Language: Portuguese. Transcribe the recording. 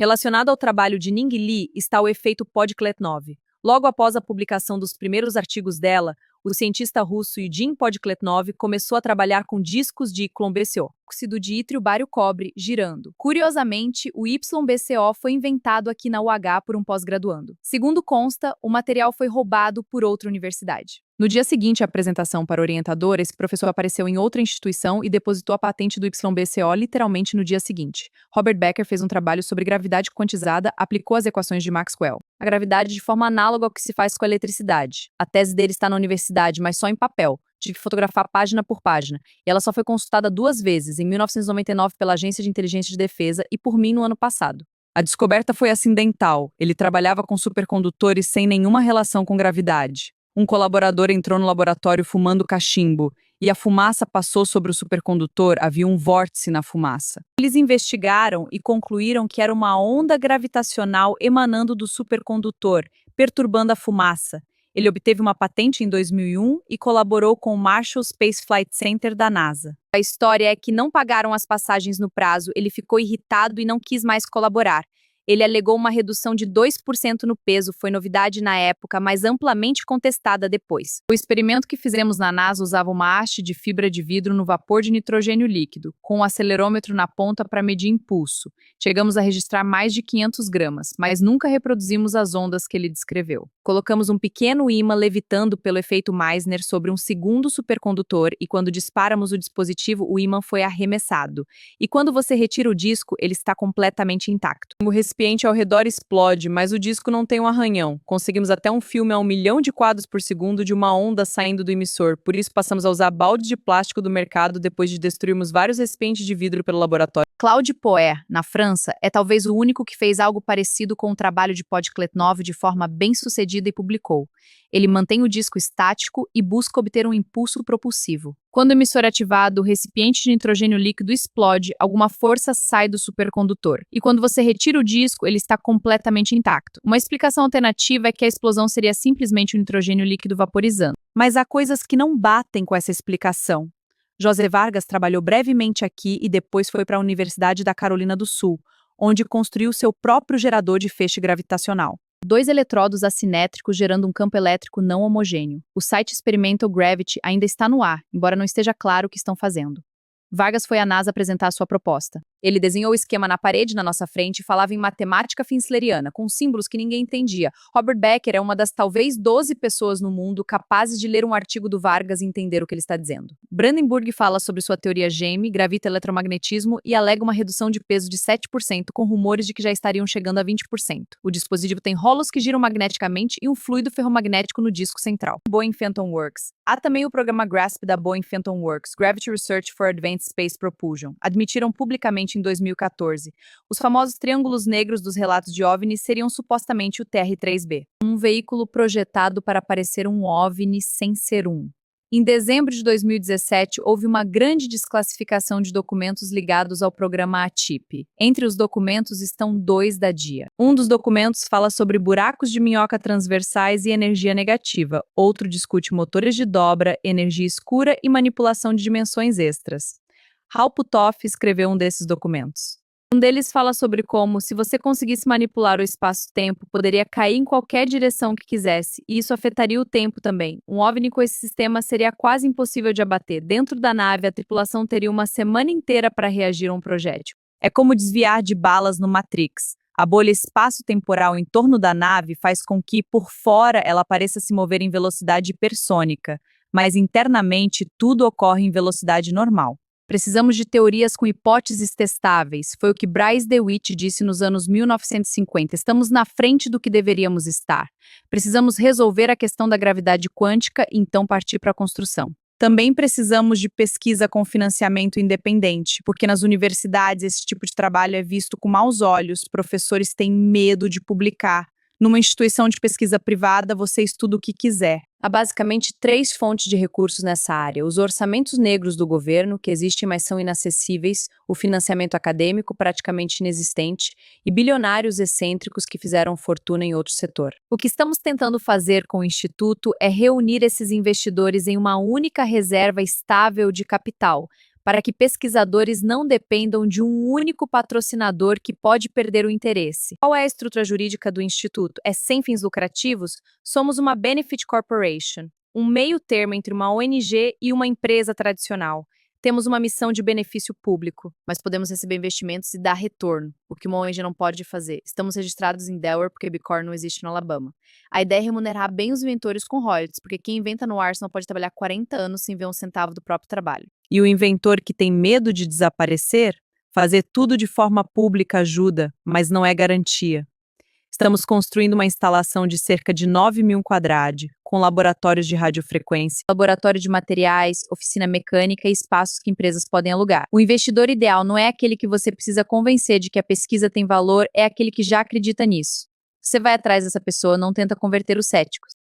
Relacionado ao trabalho de Ning Li está o efeito Podkletnov. Logo após a publicação dos primeiros artigos dela, o cientista russo Eugene Podkletnov começou a trabalhar com discos de YBCO, óxido de ítrio-bário-cobre, girando. Curiosamente, o YBCO foi inventado aqui na UH por um pós-graduando. Segundo consta, o material foi roubado por outra universidade. No dia seguinte à apresentação para a orientadora, esse professor apareceu em outra instituição e depositou a patente do YBCO literalmente no dia seguinte. Robert Becker fez um trabalho sobre gravidade quantizada, aplicou as equações de Maxwell. A gravidade de forma análoga ao que se faz com a eletricidade. A tese dele está na universidade, mas só em papel. Tive que fotografar página por página. E ela só foi consultada 2 vezes, em 1999 pela Agência de Inteligência de Defesa e por mim no ano passado. A descoberta foi acidental. Ele trabalhava com supercondutores sem nenhuma relação com gravidade. Um colaborador entrou no laboratório fumando cachimbo e a fumaça passou sobre o supercondutor, havia um vórtice na fumaça. Eles investigaram e concluíram que era uma onda gravitacional emanando do supercondutor, perturbando a fumaça. Ele obteve uma patente em 2001 e colaborou com o Marshall Space Flight Center da NASA. A história é que não pagaram as passagens no prazo, ele ficou irritado e não quis mais colaborar. Ele alegou uma redução de 2% no peso, foi novidade na época, mas amplamente contestada depois. O experimento que fizemos na NASA usava uma haste de fibra de vidro no vapor de nitrogênio líquido, com um acelerômetro na ponta para medir impulso. Chegamos a registrar mais de 500 gramas, mas nunca reproduzimos as ondas que ele descreveu. Colocamos um pequeno ímã levitando pelo efeito Meissner sobre um segundo supercondutor e quando disparamos o dispositivo, o ímã foi arremessado. E quando você retira o disco, ele está completamente intacto. O recipiente ao redor explode, mas o disco não tem um arranhão. Conseguimos até um filme a 1 milhão de quadros por segundo de uma onda saindo do emissor, por isso passamos a usar baldes de plástico do mercado depois de destruirmos vários recipientes de vidro pelo laboratório. Claude Poer, na França, é talvez o único que fez algo parecido com o trabalho de Podkletnov de forma bem-sucedida e publicou. Ele mantém o disco estático e busca obter um impulso propulsivo. Quando o emissor é ativado, o recipiente de nitrogênio líquido explode, alguma força sai do supercondutor. E quando você retira o disco, ele está completamente intacto. Uma explicação alternativa é que a explosão seria simplesmente o nitrogênio líquido vaporizando. Mas há coisas que não batem com essa explicação. José Vargas trabalhou brevemente aqui e depois foi para a Universidade da Carolina do Sul, onde construiu seu próprio gerador de feixe gravitacional. 2 eletrodos assimétricos gerando um campo elétrico não homogêneo. O site Experimental Gravity ainda está no ar, embora não esteja claro o que estão fazendo. Vargas foi à NASA apresentar sua proposta. Ele desenhou o esquema na parede na nossa frente e falava em matemática finsleriana, com símbolos que ninguém entendia. Robert Becker é uma das talvez 12 pessoas no mundo capazes de ler um artigo do Vargas e entender o que ele está dizendo. Brandenburg fala sobre sua teoria GEM, gravita eletromagnetismo e alega uma redução de peso de 7%, com rumores de que já estariam chegando a 20%. O dispositivo tem rolos que giram magneticamente e um fluido ferromagnético no disco central. Boeing Phantom Works. Há também o programa GRASP da Boeing Phantom Works, Gravity Research for Advanced Space Propulsion. Admitiram publicamente em 2014. Os famosos triângulos negros dos relatos de OVNIs seriam supostamente o TR-3B, um veículo projetado para parecer um OVNI sem ser um. Em dezembro de 2017, houve uma grande desclassificação de documentos ligados ao programa ATIP. Entre os documentos estão 2 da DIA. Um dos documentos fala sobre buracos de minhoca transversais e energia negativa. Outro discute motores de dobra, energia escura e manipulação de dimensões extras. Hal Puthoff escreveu um desses documentos. Um deles fala sobre como, se você conseguisse manipular o espaço-tempo, poderia cair em qualquer direção que quisesse, e isso afetaria o tempo também. Um OVNI com esse sistema seria quase impossível de abater. Dentro da nave, a tripulação teria uma semana inteira para reagir a um projétil. É como desviar de balas no Matrix. A bolha espaço-temporal em torno da nave faz com que, por fora, ela pareça se mover em velocidade hipersônica, mas internamente tudo ocorre em velocidade normal. Precisamos de teorias com hipóteses testáveis, foi o que Bryce DeWitt disse nos anos 1950. Estamos na frente do que deveríamos estar. Precisamos resolver a questão da gravidade quântica e então partir para a construção. Também precisamos de pesquisa com financiamento independente, porque nas universidades esse tipo de trabalho é visto com maus olhos, professores têm medo de publicar. Numa instituição de pesquisa privada, você estuda o que quiser. Há basicamente 3 fontes de recursos nessa área: os orçamentos negros do governo, que existem mas são inacessíveis, o financiamento acadêmico, praticamente inexistente, e bilionários excêntricos que fizeram fortuna em outro setor. O que estamos tentando fazer com o Instituto é reunir esses investidores em uma única reserva estável de capital, para que pesquisadores não dependam de um único patrocinador que pode perder o interesse. Qual é a estrutura jurídica do Instituto? É sem fins lucrativos? Somos uma Benefit Corporation, um meio-termo entre uma ONG e uma empresa tradicional. Temos uma missão de benefício público, mas podemos receber investimentos e dar retorno, o que uma ONG não pode fazer. Estamos registrados em Delaware porque Big Corn não existe no Alabama. A ideia é remunerar bem os inventores com royalties, porque quem inventa no Arsenal pode trabalhar 40 anos sem ver um centavo do próprio trabalho. E o inventor que tem medo de desaparecer? Fazer tudo de forma pública ajuda, mas não é garantia. Estamos construindo uma instalação de cerca de 9.000 quadrados, com laboratórios de radiofrequência, laboratório de materiais, oficina mecânica e espaços que empresas podem alugar. O investidor ideal não é aquele que você precisa convencer de que a pesquisa tem valor, é aquele que já acredita nisso. Você vai atrás dessa pessoa, não tenta converter os céticos.